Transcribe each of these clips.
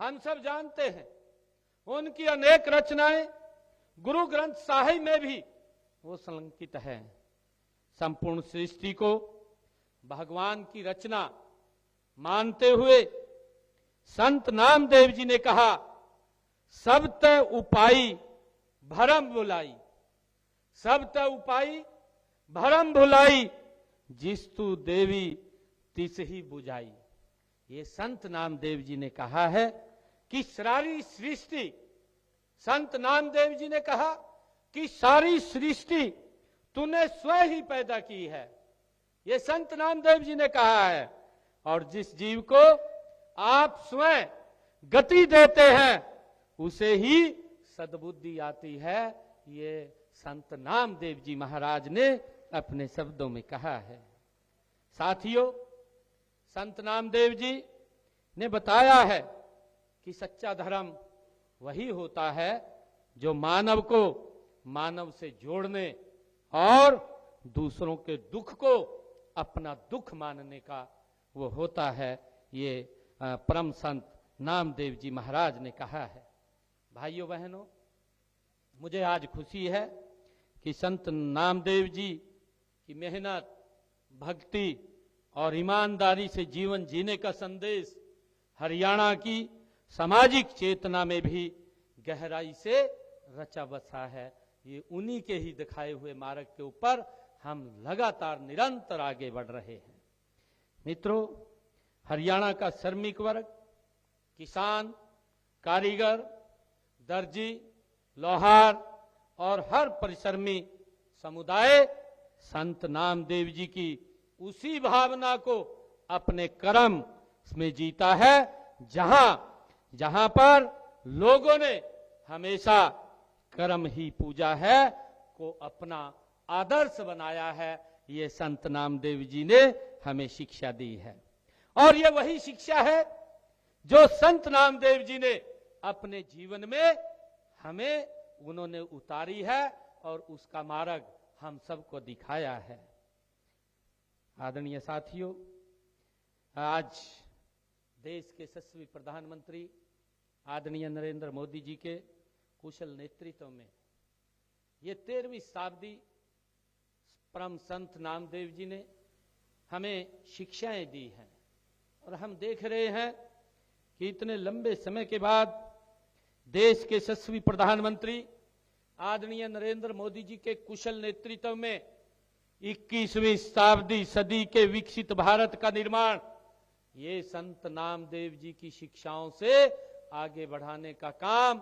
हम सब जानते हैं उनकी अनेक रचनाएं गुरु ग्रंथ साहिब में भी वो संकलित है। संपूर्ण सृष्टि को भगवान की रचना मानते हुए संत नामदेव जी ने कहा, सब तय उपाई भरम भुलाई, सब तय उपाई भरम भुलाई, जिस तू देवी तिस ही बुझाई। ये संत नामदेव जी ने कहा है कि सारी सृष्टि, संत नामदेव जी ने कहा कि सारी सृष्टि तूने स्वयं ही पैदा की है। ये संत नामदेव जी ने कहा है, और जिस जीव को आप स्वयं गति देते हैं उसे ही सद्बुद्धि आती है। ये संत नामदेव जी महाराज ने अपने शब्दों में कहा है। साथियों, संत नामदेव जी ने बताया है कि सच्चा धर्म वही होता है जो मानव को मानव से जोड़ने और दूसरों के दुख को अपना दुख मानने का वो होता है। ये परम संत नामदेव जी महाराज ने कहा है। भाइयों बहनों, मुझे आज खुशी है कि संत नामदेव जी की मेहनत, भक्ति और ईमानदारी से जीवन जीने का संदेश हरियाणा की सामाजिक चेतना में भी गहराई से रचा बसा है। ये उन्हीं के ही दिखाए हुए मार्ग के ऊपर हम लगातार निरंतर आगे बढ़ रहे हैं। मित्रों, हरियाणा का श्रमिक वर्ग, किसान, कारीगर, दर्जी, लोहार और हर परिश्रमी समुदाय संत नामदेव जी की उसी भावना को अपने कर्म में जीता है जहां पर लोगों ने हमेशा कर्म ही पूजा है को अपना आदर्श बनाया है। ये संत नामदेव जी ने हमें शिक्षा दी है, और ये वही शिक्षा है जो संत नामदेव जी ने अपने जीवन में हमें उन्होंने उतारी है और उसका मार्ग हम सबको दिखाया है। आदरणीय साथियों, आज देश के यशस्वी प्रधानमंत्री आदरणीय नरेंद्र मोदी जी के कुशल नेतृत्व में ये 13वीं शताब्दी परम संत नामदेव जी ने हमें शिक्षाएं दी हैं, और हम देख रहे हैं कि इतने लंबे समय के बाद देश के यशस्वी प्रधानमंत्री आदरणीय नरेंद्र मोदी जी के कुशल नेतृत्व में 21वीं शताब्दी सदी के विकसित भारत का निर्माण ये संत नामदेव जी की शिक्षाओं से आगे बढ़ाने का काम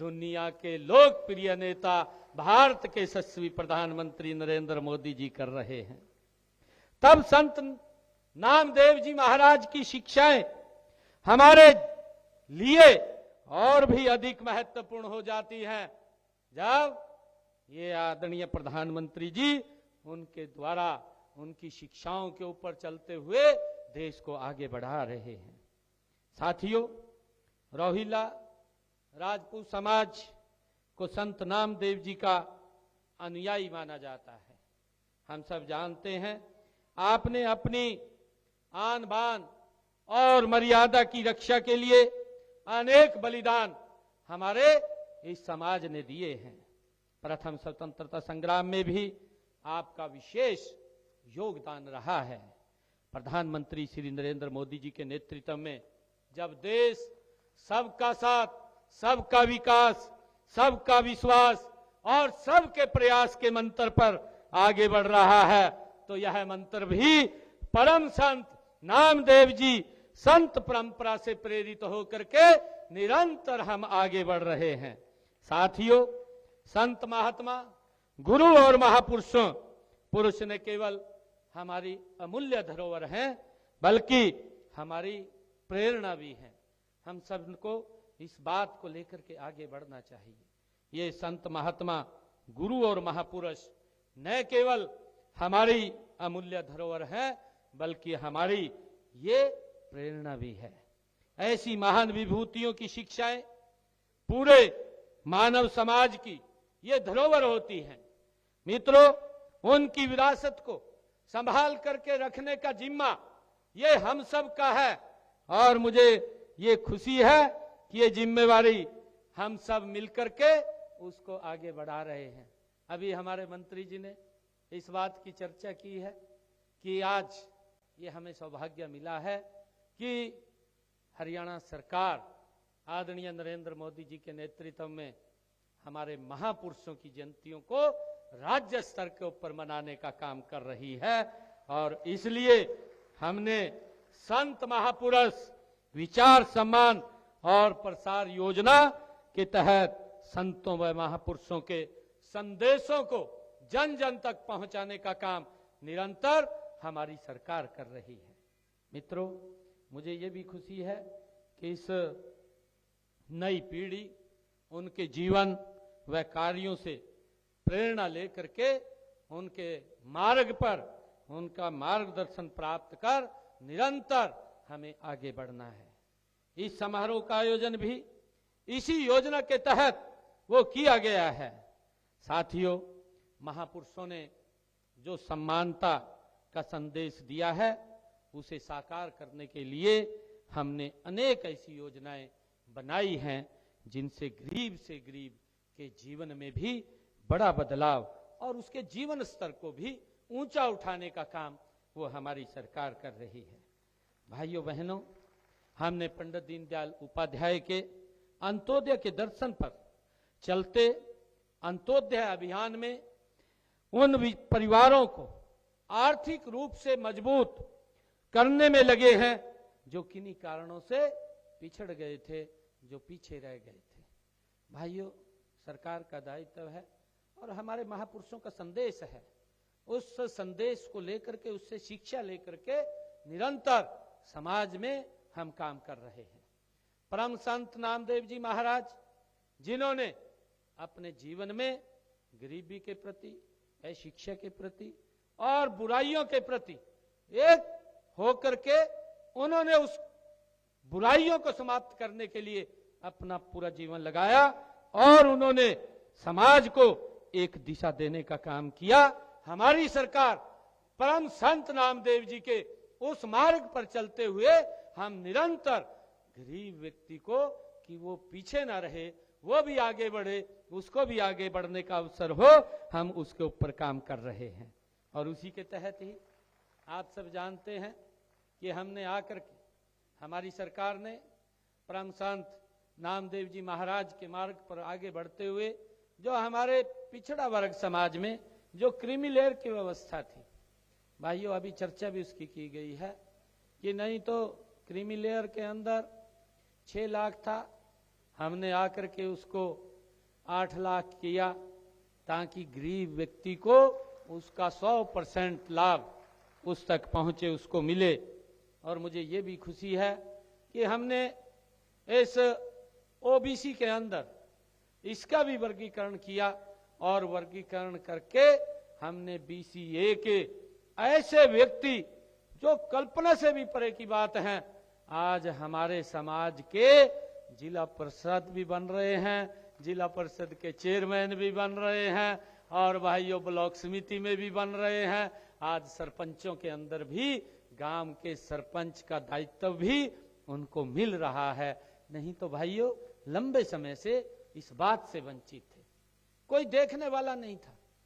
दुनिया के लोकप्रिय नेता भारत के यशस्वी प्रधानमंत्री नरेंद्र मोदी जी कर रहे हैं। तब संत नामदेव जी महाराज की शिक्षाएं हमारे लिए और भी अधिक महत्वपूर्ण हो जाती हैं जब ये आदरणीय प्रधानमंत्री जी उनके द्वारा उनकी शिक्षाओं के ऊपर चलते हुए देश को आगे बढ़ा रहे हैं। साथियों, रोहिला राजपूत समाज को संत नामदेव जी का अनुयायी माना जाता है। हम सब जानते हैं आपने अपनी आन बान और मर्यादा की रक्षा के लिए अनेक बलिदान हमारे इस समाज ने दिए हैं। प्रथम स्वतंत्रता संग्राम में भी आपका विशेष योगदान रहा है। प्रधानमंत्री श्री नरेंद्र मोदी जी के नेतृत्व में जब देश सबका साथ, सबका विकास, सबका विश्वास और सबके प्रयास के मंत्र पर आगे बढ़ रहा है, तो यह मंत्र भी परम संत नामदेव जी संत परंपरा से प्रेरित होकर के निरंतर हम आगे बढ़ रहे हैं। साथियों, संत महात्मा, गुरु और महापुरुषों पुरुष ने केवल हमारी अमूल्य धरोहर हैं, बल्कि हमारी प्रेरणा भी है। हम सबको इस बात को लेकर के आगे बढ़ना चाहिए। ये संत महात्मा, गुरु और महापुरुष न केवल हमारी अमूल्य धरोहर है, बल्कि हमारी ये प्रेरणा भी है। ऐसी महान विभूतियों की शिक्षाएं पूरे मानव समाज की ये धरोहर होती हैं। मित्रों, उनकी विरासत को संभाल करके रखने का जिम्मा ये हम सब का है, और मुझे ये खुशी है कि ये जिम्मेवारी हम सब मिलकर के उसको आगे बढ़ा रहे हैं। अभी हमारे मंत्री जी ने इस बात की चर्चा की है कि आज ये हमें सौभाग्य मिला है कि हरियाणा सरकार आदरणीय नरेंद्र मोदी जी के नेतृत्व में हमारे महापुरुषों की जयंतियों को राज्य स्तर के ऊपर मनाने का काम कर रही है। और इसलिए हमने संत महापुरुष विचार सम्मान और प्रसार योजना के तहत संतों व महापुरुषों के संदेशों को जन जन तक पहुंचाने का काम निरंतर हमारी सरकार कर रही है। मित्रों, मुझे ये भी खुशी है कि इस नई पीढ़ी उनके जीवन व कार्यों से प्रेरणा लेकर के उनके मार्ग पर उनका मार्गदर्शन प्राप्त कर निरंतर हमें आगे बढ़ना है। इस समारोह का आयोजन भी इसी योजना के तहत वो किया गया है। साथियों, महापुरुषों ने जो समानता का संदेश दिया है उसे साकार करने के लिए हमने अनेक ऐसी योजनाएं बनाई हैं जिनसे गरीब से गरीब के जीवन में भी बड़ा बदलाव और उसके जीवन स्तर को भी ऊंचा उठाने का काम वो हमारी सरकार कर रही है। भाइयों बहनों, हमने पंडित दीनदयाल उपाध्याय के अंत्योदय के दर्शन पर चलते अंत्योदय अभियान में उन परिवारों को आर्थिक रूप से मजबूत करने में लगे हैं जो किन्हीं कारणों से पिछड़ गए थे, जो पीछे रह गए थे। भाइयों, सरकार का दायित्व है और हमारे महापुरुषों का संदेश है, उस संदेश को लेकर के उससे शिक्षा लेकर के निरंतर समाज में हम काम कर रहे हैं। परम संत नामदेव जी महाराज, जिन्होंने अपने जीवन में गरीबी के प्रति, शिक्षा के प्रति और बुराइयों के प्रति एक होकर के उन्होंने उस बुराइयों को समाप्त करने के लिए अपना पूरा जीवन लगाया और उन्होंने समाज को एक दिशा देने का काम किया। हमारी सरकार परम संत नामदेव जी के उस मार्ग पर चलते हुए हम निरंतर गरीब व्यक्ति को कि वो पीछे ना रहे, वो भी आगे बढ़े, उसको भी आगे बढ़ने का अवसर हो, हम उसके ऊपर काम कर रहे हैं। और उसी के तहत ही आप सब जानते हैं कि हमने आकर के हमारी सरकार ने परम संत नामदेव जी महाराज के मार्ग पर आगे बढ़ते हुए जो हमारे पिछड़ा वर्ग समाज में जो क्रीमी लेयर की व्यवस्था थी, भाइयों अभी चर्चा भी उसकी की गई है कि नहीं तो क्रीमी लेयर के अंदर 6 लाख था, हमने आकर के उसको 8 लाख किया ताकि गरीब व्यक्ति को उसका 100% लाभ उस तक पहुंचे, उसको मिले। और मुझे ये भी खुशी है कि हमने इस ओबीसी के अंदर इसका भी वर्गीकरण किया और वर्गीकरण करके हमने बीसीए के ऐसे व्यक्ति जो कल्पना से भी परे की बात है, आज हमारे समाज के जिला परिषद भी बन रहे हैं, जिला परिषद के चेयरमैन भी बन रहे हैं और भाइयों ब्लॉक समिति में भी बन रहे हैं। आज सरपंचों के अंदर भी गांव के सरपंच का दायित्व भी उनको मिल रहा है। नहीं तो भाइयों लंबे समय से इस बात से वंचित थे, कोई देखने वाला नहीं था।